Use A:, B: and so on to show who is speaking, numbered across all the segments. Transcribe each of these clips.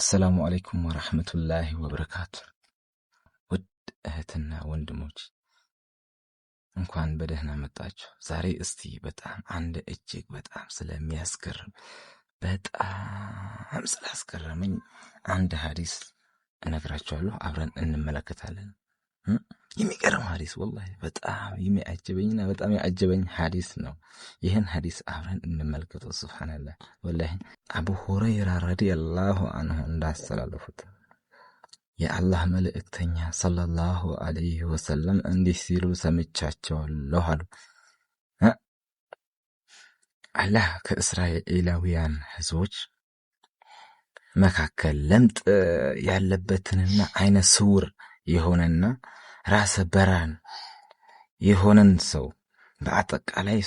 A: አሰላሙ አለይኩም ወራህመቱላሂ ወበረካቱ። ውድ እህትና ወንድሞች እንኳን በደህና መጣችሁ። ዛሬ እስቲ በጣም እጅግ በጣም ስለሚያስገርም በጣም ስላስገረመኝ አንድ ሐዲስ እነግራችኋለሁ። አብረን እንመለከታለን። የሚገርም ሐዲስ ወላሂ በጣም የሚያጅበኝና በጣም ያጅበኝ ሐዲስ ነው። ይህን ሐዲስ አብረን እንመልከተው። ሱብሃንአላህ ወላሂ አቡ ሁረይራ ረዲየላሁ ዐንሁ እንዳስተላለፉት የአላህ መልእክተኛ ሰለላሁ ዐለይሂ ወሰለም እንዲህ ሲሉ ሰምቻቸዋለሁ አሉ። አላህ ከእስራኤላውያን ሕዝቦች መካከል ለምጥ ያለበትንና አይነ ስውር የሆነና ራሰ በራን የሆነን ሰው በአጠቃላይ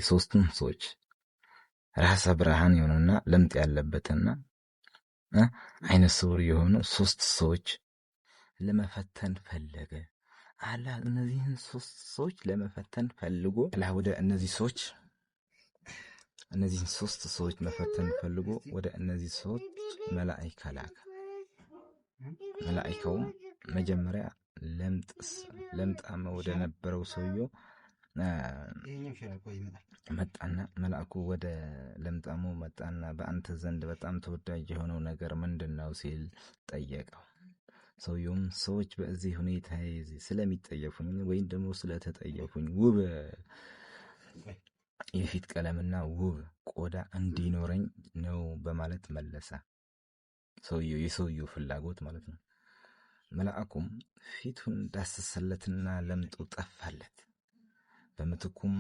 A: ሶስቱም ሰዎች ራሰ ብርሃን የሆኑና ለምጥ ያለበትና አይነ ስውር የሆኑ ሶስት ሰዎች ለመፈተን ፈለገ። አላህ እነዚህን ሶስት ሰዎች ለመፈተን ፈልጎ አላህ ወደ እነዚህን ሶስት ሰዎች መፈተን ፈልጎ ወደ እነዚህ ሰዎች መላእክት ላከ። መላእክቱም መጀመሪያ ለምጣም ወደ ነበረው ሰውየው መጣና መልአኩ ወደ ለምጣሙ መጣና በአንተ ዘንድ በጣም ተወዳጅ የሆነው ነገር ምንድነው ሲል ጠየቀው። ሰውየውም ሰዎች በዚህ ሁኔታ ስለሚጠየፉኝ ወይም ደግሞ ስለተጠየፉኝ ውብ የፊት ቀለምና ውብ ቆዳ እንዲኖረኝ ነው በማለት መለሰ። የሰውየው ፍላጎት ማለት ነው። መልአኩም ፊቱን ዳሰሰለትና ለምጡ ጠፋለት። በምትኩም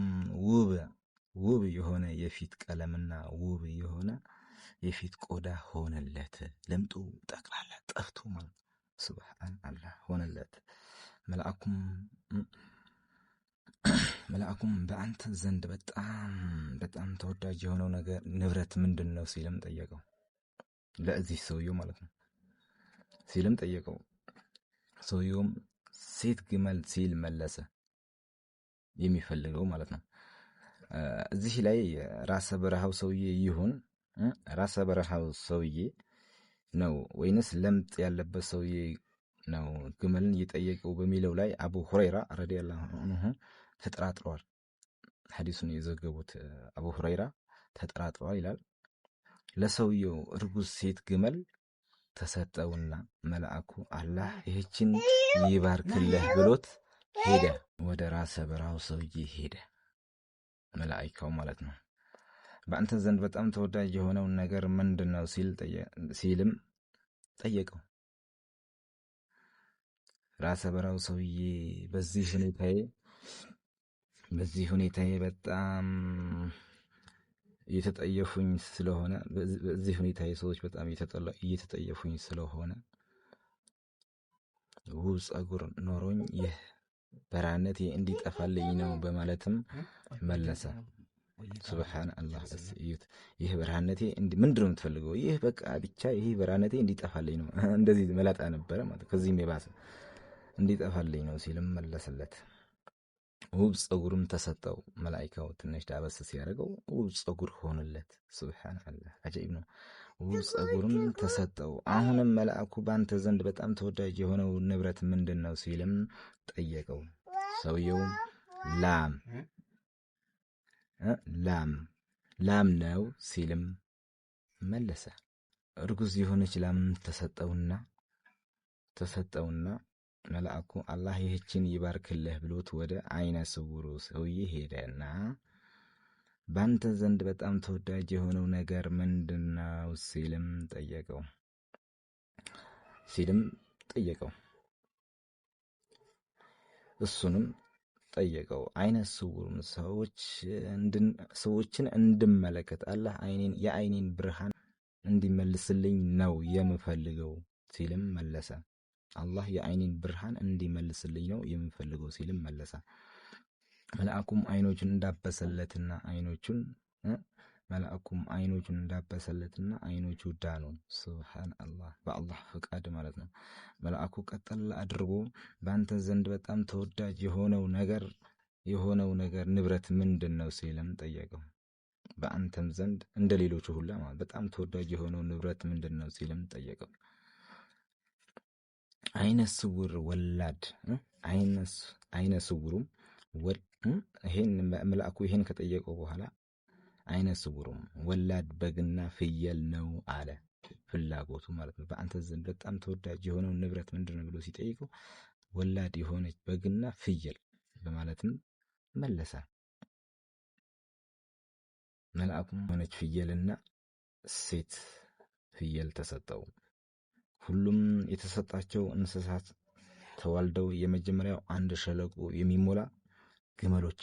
A: ውብ የሆነ የፊት ቀለምና ውብ የሆነ የፊት ቆዳ ሆነለት። ለምጡ ጠቅላላ ጠፍቶ ማለት ሱብሃንአላህ ሆነለት። መልአኩም በአንተ ዘንድ በጣም ተወዳጅ የሆነው ነገር ንብረት ምንድነው ሲልም ጠየቀው። ለዚህ ሰውየው ማለት ነው ሲልም ጠየቀው። ሰውየውም ሴት ግመል ሲል መለሰ። የሚፈልገው ማለት ነው። እዚህ ላይ ራሰ በረሃው ሰውዬ ነው ወይንስ ለምጥ ያለበት ሰውዬ ነው ግመልን እየጠየቀው በሚለው ላይ አቡ ሁረይራ ረዲየላሁ ዐንሁ ተጠራጥረዋል። ሐዲሱን የዘገቡት አቡ ሁረይራ ተጠራጥረዋል ይላል። ለሰውየው እርጉዝ ሴት ግመል ተሰጠውና መልአኩ አላህ ይህችን ይባርክልህ ብሎት ሄደ። ወደ ራሰ በረሃው ሰውዬ ሄደ መላእክቱ ማለት ነው። በአንተ ዘንድ በጣም ተወዳጅ የሆነው ነገር ምንድነው ሲልም ጠየቀው። ራሰ በረሃው ሰውዬ በዚህ ሁኔታዬ በጣም እየተጠየፉኝ ስለሆነ በዚህ ሁኔታዬ ሰዎች በጣም እየተጠየፉኝ ስለሆነ ውብ ጸጉር ኖሮኝ ይህ በራነቴ እንዲጠፋልኝ ነው በማለትም መለሰ። ሱብሃንአላህ እዩት። ይህ በራነቴ ምንድነው የምትፈልገው? ይህ በቃ ብቻ ይህ በራነቴ እንዲጠፋልኝ ነው። እንደዚህ መላጣ ነበረ ማለት ከዚህም የባሰ እንዲጠፋልኝ ነው ሲልም መለሰለት። ውብ ጸጉርም ተሰጠው። መላእክቱ ትንሽ ዳበስ ሲያደርገው ውብ ጸጉር ሆነለት። ሱብሃንአላህ አጃኢብ ነው። ውብ ጸጉርም ተሰጠው። አሁንም መልአኩ በአንተ ዘንድ በጣም ተወዳጅ የሆነው ንብረት ምንድነው ሲልም ጠየቀው። ሰውየው ላም ነው ሲልም መለሰ። እርጉዝ የሆነች ላም ተሰጠውና መልአኩ አላህ ይህችን ይባርክልህ ብሎት ወደ አይነ ስውሩ ሰውዬ ሄደና በአንተ ዘንድ በጣም ተወዳጅ የሆነው ነገር ምንድነው ሲልም ጠየቀው። እሱንም ጠየቀው። አይነ ስውሩም ሰዎችን እንድመለከት አላህ የአይኔን ብርሃን እንዲመልስልኝ ነው የምፈልገው ሲልም መለሰ። አላህ የአይኔን ብርሃን እንዲመልስልኝ ነው የምፈልገው ሲልም መለሰ። መልአኩም አይኖቹን እንዳበሰለትና አይኖቹ ዳኑ። ሱብሃንአላህ በአላህ ፈቃድ ማለት ነው። መልአኩ ቀጠል አድርጎ በአንተ ዘንድ በጣም ተወዳጅ የሆነው ነገር ንብረት ምንድነው ሲልም ጠየቀው። በአንተም ዘንድ እንደ ሌሎቹ ሁላ ማለት በጣም ተወዳጅ የሆነው ንብረት ምንድን ነው ሲልም ጠየቀው። አይነ ስውር ወላድ አይነ ስውሩም ይሄን መልአኩ ይሄን ከጠየቀው በኋላ አይነ ስውሩም ወላድ በግና ፍየል ነው አለ። ፍላጎቱ ማለት ነው። በአንተ ዘንድ በጣም ተወዳጅ የሆነው ንብረት ምንድን ነው ብሎ ሲጠይቀው ወላድ የሆነች በግና ፍየል በማለትም መለሰ። መልአኩም የሆነች ፍየልና ሴት ፍየል ተሰጠው። ሁሉም የተሰጣቸው እንስሳት ተዋልደው የመጀመሪያው አንድ ሸለቆ የሚሞላ ግመሎች፣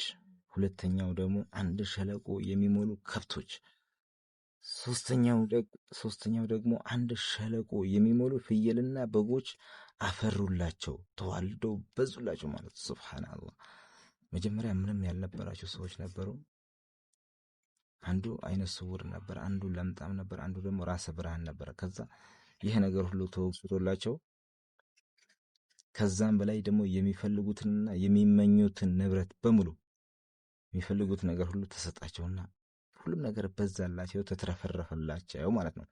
A: ሁለተኛው ደግሞ አንድ ሸለቆ የሚሞሉ ከብቶች፣ ሶስተኛው ደግሞ አንድ ሸለቆ የሚሞሉ ፍየልና በጎች አፈሩላቸው፣ ተዋልደው በዙላቸው ማለት ሱብሃንአላህ። መጀመሪያ ምንም ያልነበራቸው ሰዎች ነበሩ። አንዱ አይነ ስውር ነበር፣ አንዱ ለምጣም ነበር፣ አንዱ ደግሞ ራሰ ብርሃን ነበር። ከዛ ይህ ነገር ሁሉ ተወግቶላቸው ከዛም በላይ ደግሞ የሚፈልጉትንና የሚመኙትን ንብረት በሙሉ የሚፈልጉት ነገር ሁሉ ተሰጣቸውና ሁሉም ነገር በዛላቸው ተትረፈረፈላቸው ማለት ነው።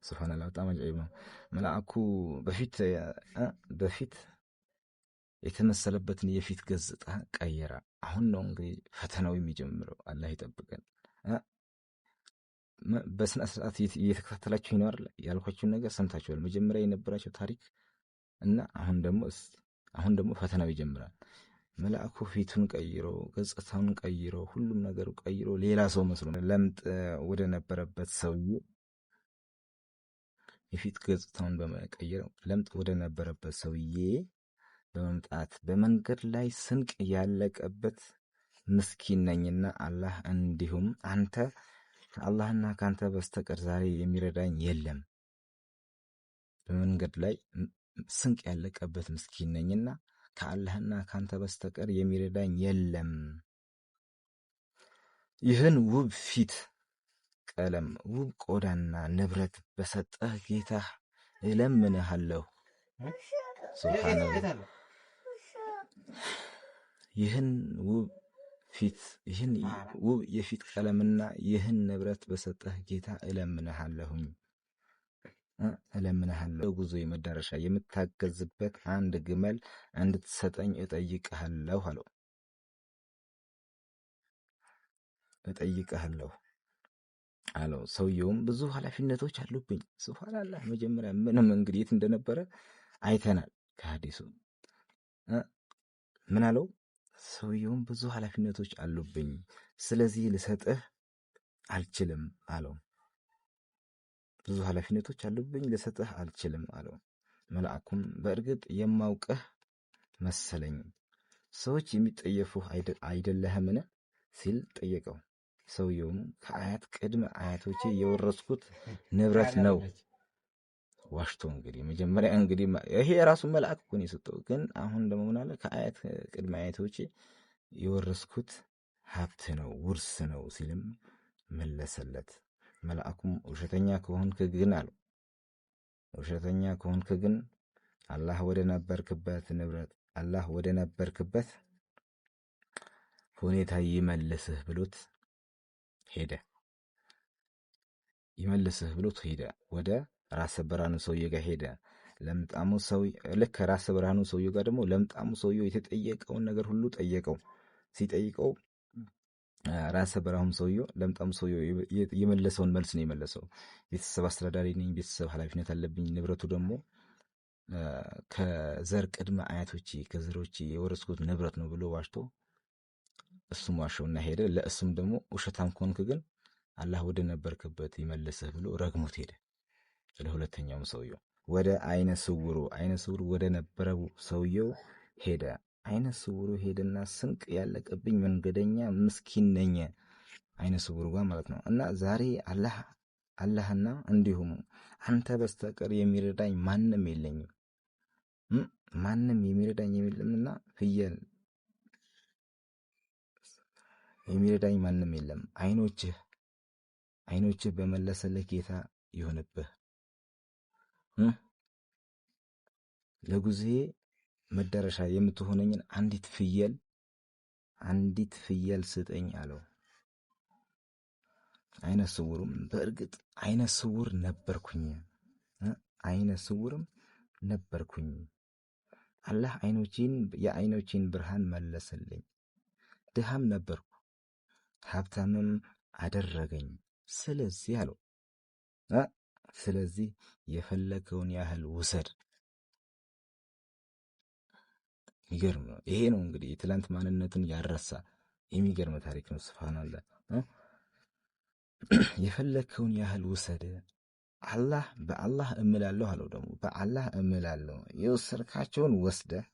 A: ሱብሃንአላህ በጣም አጃኢብ ነው። መልአኩ በፊት የተመሰለበትን የፊት ገጽታ ቀየረ። አሁን ነው እንግዲህ ፈተናው የሚጀምረው። አላህ ይጠብቀን። በስነ ስርዓት እየተከታተላችሁ ይኖር ያልኳችሁን ነገር ሰምታችኋል። መጀመሪያ የነበራቸው ታሪክ እና አሁን ደግሞ ፈተናው ይጀምራል። መልአኩ ፊቱን ቀይሮ ገጽታውን ቀይሮ ሁሉም ነገሩ ቀይሮ ሌላ ሰው መስሎ ለምጥ ወደ ነበረበት ሰውዬ የፊት ገጽታውን በመቀየር ለምጥ ወደ ነበረበት ሰውዬ በመምጣት በመንገድ ላይ ስንቅ ያለቀበት ምስኪን ነኝና አላህ እንዲሁም አንተ ከአላህና ካንተ በስተቀር ዛሬ የሚረዳኝ የለም። በመንገድ ላይ ስንቅ ያለቀበት ምስኪን ነኝና ከአላህና ካንተ በስተቀር የሚረዳኝ የለም። ይህን ውብ ፊት ቀለም፣ ውብ ቆዳና ንብረት በሰጠህ ጌታህ እለምንሃለሁ። ሱብሃንአላህ። ይህን ውብ የፊት ቀለምና ይህን ንብረት በሰጠህ ጌታ እለምንሃለሁኝ። ጉዞ መዳረሻ የምታገዝበት አንድ ግመል እንድትሰጠኝ እጠይቅሃለሁ አለው። ሰውየውም ብዙ ኃላፊነቶች አሉብኝ። ሱብሃንአላህ። መጀመሪያ ምንም እንግዲህ የት እንደነበረ አይተናል ከሐዲሱ። ምን አለው? ሰውየውም ብዙ ኃላፊነቶች አሉብኝ፣ ስለዚህ ልሰጥህ አልችልም አለው። ብዙ ኃላፊነቶች አሉብኝ ልሰጥህ አልችልም አለው። መልአኩም በእርግጥ የማውቅህ መሰለኝ፣ ሰዎች የሚጠየፉህ አይደለህምን ሲል ጠየቀው። ሰውየውም ከአያት ቅድመ አያቶቼ የወረስኩት ንብረት ነው። ዋሽቶ እንግዲህ መጀመሪያ እንግዲህ ይሄ የራሱን መልአክ እኮ ነው የሰጠው። ግን አሁን ደግሞ ምን አለ? ከአያት ቅድመ አያቶቼ የወረስኩት ሀብት ነው፣ ውርስ ነው ሲልም መለሰለት። መልአኩም ውሸተኛ ከሆንክ ግን አላህ ወደ ነበርክበት ሁኔታ ይመልስህ ብሎት ሄደ። ወደ ራሰ ብርሃኑ ሰውዬ ጋር ሄደ። ለምጣሙ ልክ ራሰ ብርሃኑ ሰውዬ ጋር ደግሞ ለምጣሙ ሰውዬው የተጠየቀውን ነገር ሁሉ ጠየቀው። ሲጠይቀው ራሰ ብርሃኑ ሰውዬው ለምጣሙ ሰውዬው የመለሰውን መልስ ነው የመለሰው። ቤተሰብ አስተዳዳሪ ነኝ፣ ቤተሰብ ኃላፊነት አለብኝ፣ ንብረቱ ደግሞ ከዘር ቅድመ አያቶቼ ከዘሮቼ የወረስኩት ንብረት ነው ብሎ ዋሽቶ እሱም ዋሸውና ሄደ። ለእሱም ደግሞ ውሸታም ከሆንክ ግን አላህ ወደ ነበርክበት ይመልስህ ብሎ ረግሞት ሄደ። ለሁለተኛውም ሰውየው ወደ አይነ ስውሩ ወደ ነበረው ሰውየው ሄደ። አይነ ስውሩ ሄደና ስንቅ ያለቀብኝ መንገደኛ ምስኪን ነኝ፣ አይነ ስውሩ ጋር ማለት ነው። እና ዛሬ አላህና እንዲሁም አንተ በስተቀር የሚረዳኝ ማንም የለኝም፣ የለምና ፍየል የሚረዳኝ ማንም የለም። አይኖችህ በመለሰልህ ጌታ ይሆንብህ። ለጉዞዬ መዳረሻ የምትሆነኝን አንዲት ፍየል ስጠኝ አለው። አይነ ስውርም በእርግጥ አይነ ስውር ነበርኩኝ አይነ ስውርም ነበርኩኝ። አላህ የአይኖቼን ብርሃን መለሰልኝ። ድሃም ነበርኩ ሀብታምም አደረገኝ። ስለዚህ አለው ስለዚህ የፈለከውን ያህል ውሰድ። ይገርም ነው። ይሄ ነው እንግዲህ የትላንት ማንነትን ያረሳ የሚገርም ታሪክ ነው። ሱብሃንአላህ። የፈለከውን ያህል ውሰድ፣ በአላህ እምላለሁ አለው። ደግሞ በአላህ እምላለሁ የወሰድካቸውን ወስደህ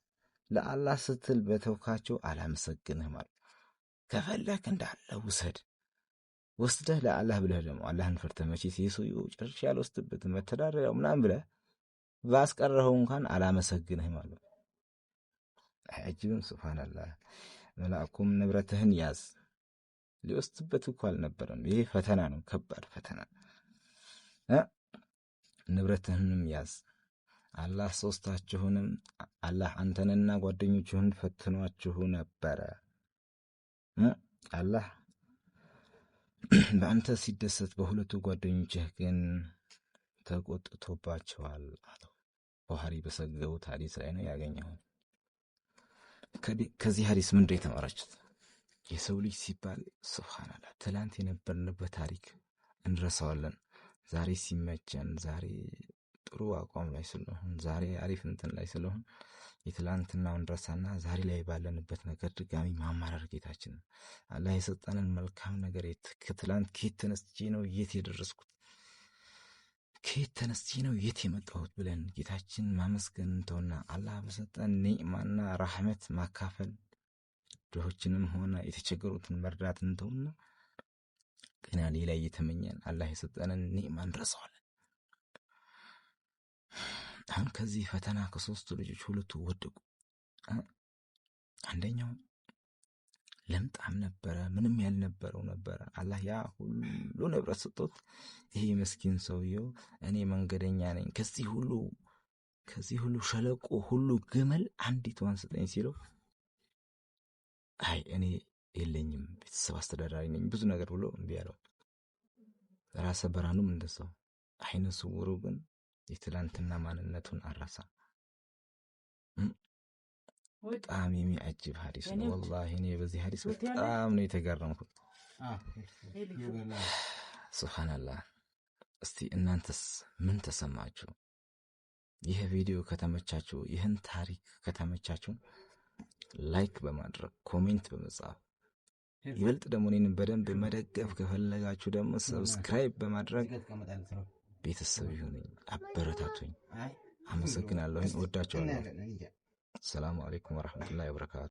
A: ለአላህ ስትል በተውካቸው አላመሰግንህም አለ። ከፈለክ እንዳለ ውሰድ፣ ወስደህ ለአላህ ብለህ ደግሞ አላህን ፈርተህ መቼስ የሰውየው ጨርሼ ያልወስድበትም መተዳደሪያው ምናምን ብለህ ባስቀረኸው እንኳን አላመሰግንህም አለ። አጅብም ሱብሃንአላህ። መልአኩም ንብረትህን ያዝ፣ ሊወስድበት እኮ አልነበረም። ይሄ ፈተና ነው፣ ከባድ ፈተና። ንብረትህንም ያዝ። አላህ ሶስታችሁንም አላህ አንተንና ጓደኞችህን ፈትኗችሁ ነበረ። አላህ በአንተ ሲደሰት በሁለቱ ጓደኞችህ ግን ተቆጥቶባቸዋል አለው። ቡኻሪ በዘገቡት ሐዲስ ላይ ነው ያገኘው። ከዚህ ሐዲስ ምንድን የተማራችሁት? የሰው ልጅ ሲባል ሱብሃንአላህ ትላንት የነበርንበት ታሪክ እንረሳዋለን። ዛሬ ሲመቸን፣ ዛሬ ጥሩ አቋም ላይ ስለሆን፣ ዛሬ አሪፍ እንትን ላይ ስለሆን የትላንትናውን ረሳና ዛሬ ላይ ባለንበት ነገር ድጋሚ ማማረር ጌታችን አላህ የሰጠንን መልካም ነገር ከትላንት ከየት ተነስቼ ነው የት የደረስኩት፣ ከየት ተነስቼ ነው የት የመጣሁት ብለን ጌታችን ማመስገን እንተውና አላህ በሰጠን ኒዕማና ራህመት ማካፈል፣ ድሆችንም ሆነ የተቸገሩትን መርዳት እንተውና ገና ሌላ እየተመኘን አላህ የሰጠንን ኒዕማ እንረሳዋለን። አሁን ከዚህ ፈተና ከሶስቱ ልጆች ሁለቱ ወደቁ። አንደኛው ለምጣም ነበረ፣ ምንም ያልነበረው ነበረ። አላህ ያ ሁሉ ንብረት ሰጥቶት ይሄ መስኪን ሰውየው እኔ መንገደኛ ነኝ፣ ከዚህ ሁሉ ሸለቆ ሁሉ ግመል አንዲቷን ስጠኝ ሲለው አይ እኔ የለኝም፣ ቤተሰብ አስተዳዳሪ ነኝ፣ ብዙ ነገር ብሎ እምቢ አለው። ራሰ በራኑም እንደዛው። አይነ ስውሩ ግን የትላንትና ማንነቱን አረሳ። በጣም የሚያጅብ ሐዲስ ነው ወላሂ። እኔ በዚህ ሐዲስ በጣም ነው የተገረምኩት። ሱብሃንአላህ። እስቲ እናንተስ ምን ተሰማችሁ? ይህ ቪዲዮ ከተመቻችሁ፣ ይህን ታሪክ ከተመቻችሁ ላይክ በማድረግ ኮሜንት በመጻፍ ይበልጥ ደግሞ እኔን በደንብ መደገፍ ከፈለጋችሁ ደግሞ ሰብስክራይብ በማድረግ ቤተሰብ ይሁንኝ፣ አበረታቱኝ። አመሰግናለሁ። እወዳችኋለሁ። ሰላም አለይኩም ወራህመቱላሂ ወበረካቱ።